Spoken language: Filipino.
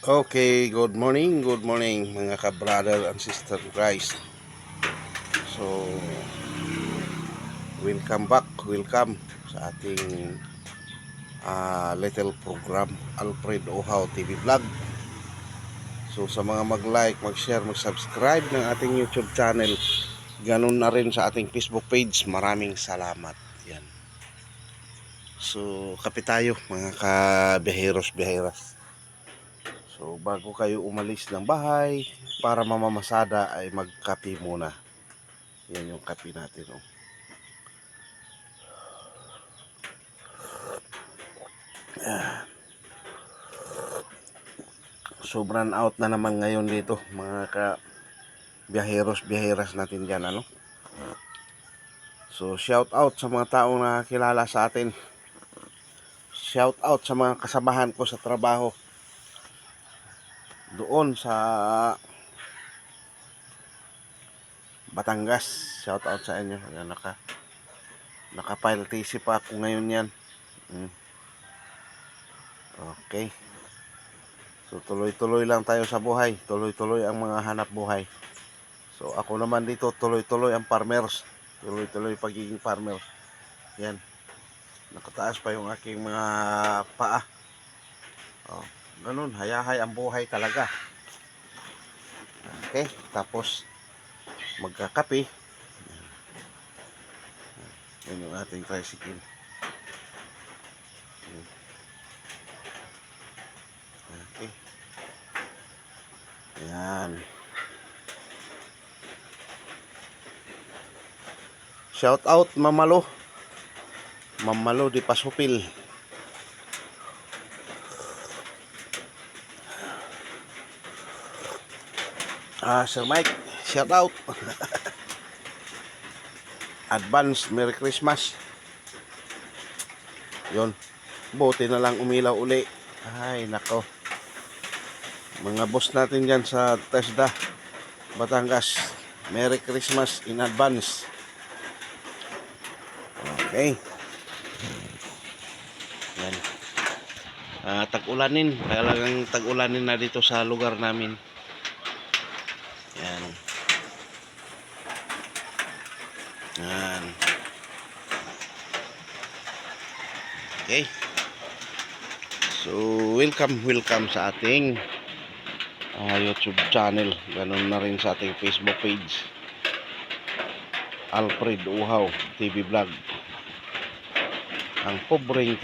Okay, good morning mga ka-brother and sister in Christ. So, welcome sa ating little program, Alfred Uhaw TV Vlog. So, sa mga mag-like, mag-share, mag-subscribe ng ating YouTube channel, ganun na rin sa ating Facebook page, maraming salamat. Yan. So, kape tayo mga ka-biheros-biheras. So, bago kayo umalis ng bahay, para mamamasada ay magkape muna. Yan yung kape natin. Oh. Sobrang out na naman ngayon dito, mga biyaheras natin dyan, ano? So, shout out sa mga taong nakakilala sa atin. Shout out sa mga kasamahan ko sa trabaho. Doon sa Batangas, shout out sa inyo. Yan, naka-file TC pa ako ngayon yan. Okay. So, tuloy-tuloy lang tayo sa buhay. Tuloy-tuloy ang mga hanap buhay. So, ako naman dito, tuloy-tuloy ang farmers. Tuloy-tuloy pagiging farmer. Yan. Nakataas pa yung aking mga paa. Oh, ganun, hayahay ang buhay talaga. Okay, tapos magkakape. Yan yung ating tricycle. Okay. Yan. Shout out Mamalo. Mamalo di Pasupil. Sir Mike, shout out. Advance Merry Christmas. Yon. Buti na lang umilaw uli. Ay, nako. Mga boss natin dyan sa TESDA, Batangas, Merry Christmas in advance. Okay. Yan. Tag-ulanin. Talagang tag-ulanin na dito sa lugar namin. Yan. Yan. Okay. So, welcome sa ating YouTube channel. Ganun na rin sa ating Facebook page. Alfred Uhaw TV Vlog. Ang pobreng